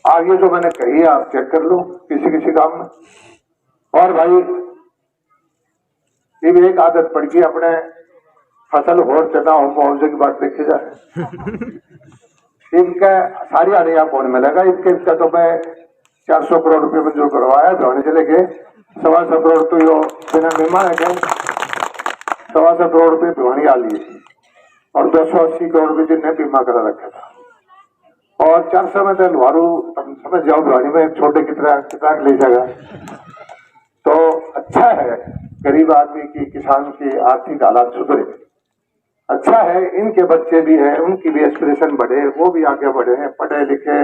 आगे जो मैंने कही आप चेक कर लो किसी किसी काम में। और भाई ये भी एक आदत पड़ गई, अपने फसल होर चना हो मुआवजे की बात देखी जाए, इनका सारी आने कौन मिलेगा? इनका तो मैं 400 करोड़ रुपए मंजूर करवाया, भिवानी जिले के 125 करोड़ तो यो बिना मेहमान है, 125 करोड़ रुपए भिवानी आ लिए, और 280 करोड़ रुपए जिनने बीमा करा रखा था। और 400 में तो लोहारू समझ जाओ, भिवानी में छोटे कितना ले जाएगा। तो अच्छा है गरीब आदमी की, किसान की आर्थिक हालात सुधरे, अच्छा है। इनके बच्चे भी हैं, उनकी भी एस्पिरेशन बढ़े, वो भी आगे बढ़े हैं, पढ़े लिखे।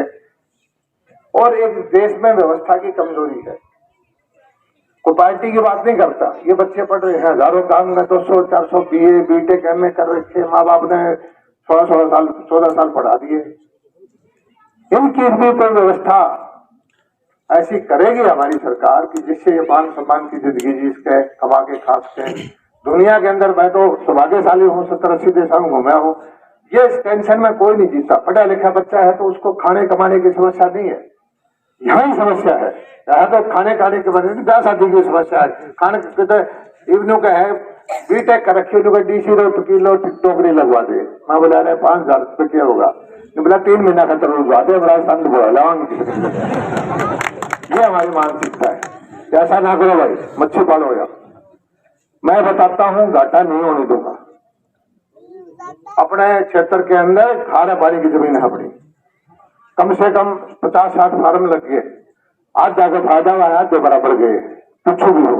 और एक देश में व्यवस्था की कमजोरी है, कोई पार्टी की बात नहीं करता। ये बच्चे पढ़ रहे हैं, हजारों काम में 200-400 बीए बीटेक एमए कर रखे, माँ बाप ने 14 साल पढ़ा दिए। इनकी भी कोई व्यवस्था ऐसी करेगी हमारी सरकार कि जिससे ये मान सम्मान की जिंदगी जी सके, कमा के खा सके। दुनिया के अंदर मैं तो सौभाग्यशाली हूँ, 70-80 देशों में घूमा हूँ। ये टेंशन में कोई नहीं जीता। पढ़ा लिखा बच्चा है तो उसको खाने कमाने की समस्या नहीं है, यहाँ ही समस्या है। यहाँ तो खाने की वजह से 10 शादी की समस्या है। खाने इवनों का है, बीटेक कर रखी, DC किलो टोकरी लगवा दे। मैं बोला अरे 5,000 रुपये क्या होगा? बोला 3 महीना का तरह लगवा दे, राजस्थान में बोला। ये हमारी मानसिकता है। ऐसा ना करो भाई, मच्छी पालो या मैं बताता हूँ, घाटा नहीं होने दूंगा। अपने क्षेत्र के अंदर खारा पानी की जमीन है अपनी, कम से कम 50-60 फार्म लग गए। आज जाकर फायदा हुआ, आज जो बराबर गए, कुछ भी हो।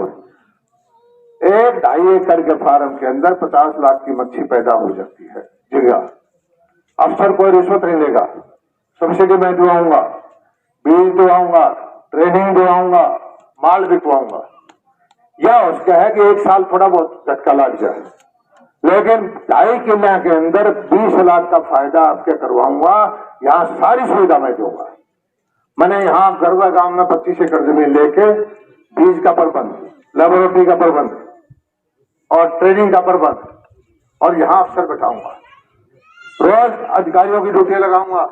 2.5 एकड़ के फार्म के अंदर 50 लाख की मच्छी पैदा हो जाती है। झींगा अफसर कोई रिश्वत नहीं लेगा, सब्सिडी मैं दिलाऊंगा, बीज दिलाऊंगा, ट्रेनिंग दिलाऊंगा, माल बिकवाऊंगा। या उसका है कि 1 साल थोड़ा बहुत झटका लग जाए, लेकिन 2.5 किले के अंदर 20 लाख का फायदा आपके करवाऊंगा। यहाँ सारी सुविधा मैं दूंगा। मैंने यहाँ गरवा गांव में 25 एकड़ जमीन लेके बीज का प्रबंध, लेबोरेटरी का प्रबंध और ट्रेनिंग का प्रबंध, और यहाँ अफसर बैठाऊंगा। रोज अधिकारियों की ड्यूटी लगाऊंगा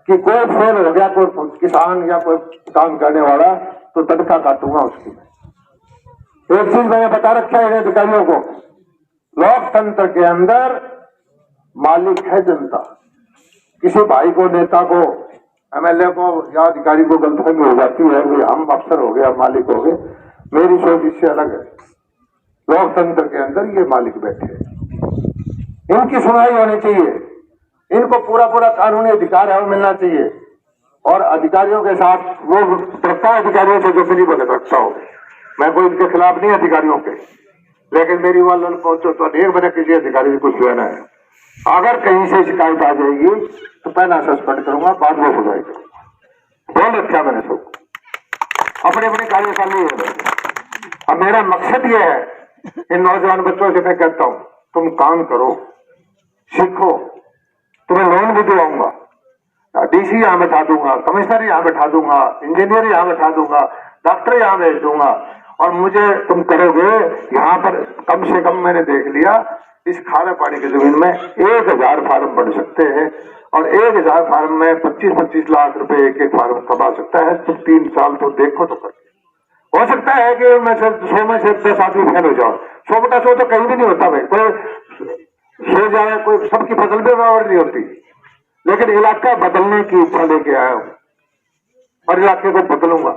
कि कोई फेल हो गया, कोई किसान या कोई काम करने वाला, तो तड़का काटूंगा उसकी। एक चीज मैंने बता रखा है अधिकारियों को, लोकतंत्र के अंदर मालिक है जनता। किसी भाई को, नेता को, एमएलए को या अधिकारी को गलतफहमी हो जाती है कि हम अफसर हो गए, मालिक हो गए। मेरी सोच इससे अलग है। लोकतंत्र के अंदर ये मालिक बैठे हैं, इनकी सुनवाई होनी चाहिए, इनको पूरा कानूनी अधिकार है वो मिलना चाहिए। और अधिकारियों के साथ वो प्रत्ता अधिकारियों से जो मिली भगत रखता हो, मैं कोई इनके खिलाफ नहीं अधिकारियों के, लेकिन मेरी वाल पहुंचो तो अनेक बने किसी अधिकारी से कुछ लेना है। अगर कहीं से शिकायत आ जाएगी तो पहला सस्पेंड करूंगा, बाद में सुधाई करूंगा। बोल रखा मैंने सब अपने अपने कार्यशाली है। अब मेरा मकसद ये है, इन नौजवान बच्चों से मैं कहता हूं, तुम काम करो, सीखो, तुम्हें लोन भी दिलाऊंगा, डीसी यहाँ बैठा दूंगा, कमिश्नर यहाँ बैठा दूंगा, इंजीनियर यहाँ बैठा दूंगा, डॉक्टर यहाँ भेज दूंगा। और मुझे तुम करोगे यहाँ पर, कम से कम मैंने देख लिया इस खारे पानी की जमीन में 1000 फार्म बन सकते हैं, और 1000 फार्म में 25-25 लाख रुपए एक फार्म कमा सकता है। तुम 3 साल तो देखो तो कर। हो सकता है कि मैं 100 में से 10 आदमी फेल हो जाओ। 100 बटा 100 तो कहीं भी नहीं होता भाई, कोई सो जाए, कोई सबकी फसल भी बराबर नहीं होती। लेकिन इलाका बदलने की इच्छा लेके आया हूं और इलाके को बदलूंगा।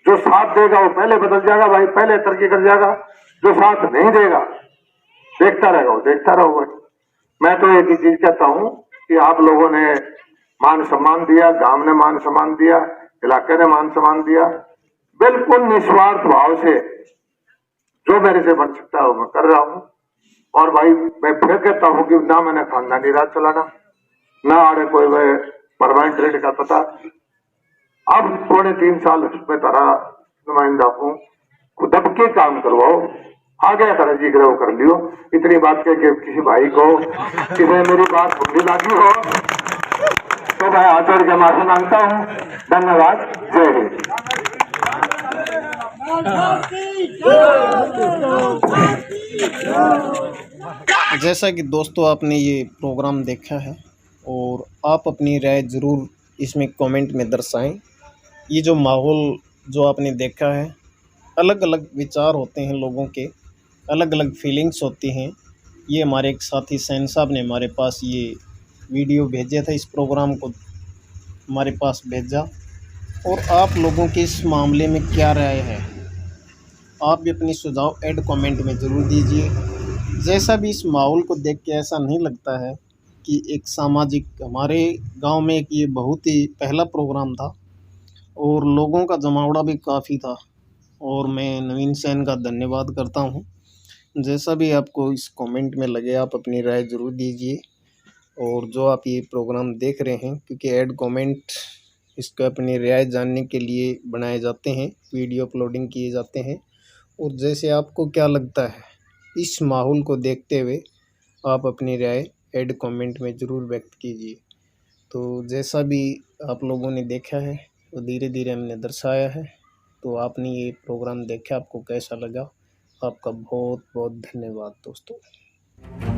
जो साथ देगा वो पहले बदल जाएगा भाई, पहले तरक्की कर जाएगा। जो साथ नहीं देगा देखता रहेगा, वो देखता रहोगे। मैं तो एक ही चीज कहता हूं कि आप लोगों ने मान सम्मान दिया, गांव ने मान सम्मान दिया, इलाके ने मान सम्मान दिया। बिल्कुल निस्वार्थ भाव से जो मेरे से बन सकता है वो मैं कर रहा हूं। और भाई मैं फिर कहता हूं कि ना मैंने खानदानी राज चलाना, ना आड़े कोई परमानेंट रेट का पता। अब 3.5 साल उसमें तारा नुमाइंदा हूं, दब के काम करवाओ, आगे तरह जी करे वो कर लियो। इतनी बात कह के किसी भाई को किसी मेरी बात बुरी लगी हो तो मैं हाथ जोड़ के माफी मांगता हूं। धन्यवाद, जय हिंद। जैसा कि दोस्तों आपने ये प्रोग्राम देखा है और आप अपनी राय ज़रूर इसमें कमेंट में दर्शाएं। ये जो माहौल जो आपने देखा है, अलग अलग विचार होते हैं लोगों के, अलग अलग फीलिंग्स होती हैं। ये हमारे एक साथी सैन साहब ने हमारे पास ये वीडियो भेजा था, इस प्रोग्राम को हमारे पास भेजा। और आप लोगों की इस मामले में क्या राय है, आप भी अपनी सुझाव ऐड कमेंट में ज़रूर दीजिए। जैसा भी इस माहौल को देख के ऐसा नहीं लगता है कि एक सामाजिक, हमारे गांव में एक ये बहुत ही पहला प्रोग्राम था और लोगों का जमावड़ा भी काफ़ी था। और मैं नवीन सैन का धन्यवाद करता हूं। जैसा भी आपको इस कमेंट में लगे, आप अपनी राय ज़रूर दीजिए। और जो आप ये प्रोग्राम देख रहे हैं, क्योंकि ऐड कमेंट इसका अपनी राय जानने के लिए बनाए जाते हैं, वीडियो अपलोडिंग किए जाते हैं। और जैसे आपको क्या लगता है इस माहौल को देखते हुए, आप अपनी राय ऐड कमेंट में ज़रूर व्यक्त कीजिए। तो जैसा भी आप लोगों ने देखा है वो धीरे धीरे हमने दर्शाया है। तो आपने ये प्रोग्राम देखा, आपको कैसा लगा? आपका बहुत बहुत धन्यवाद दोस्तों।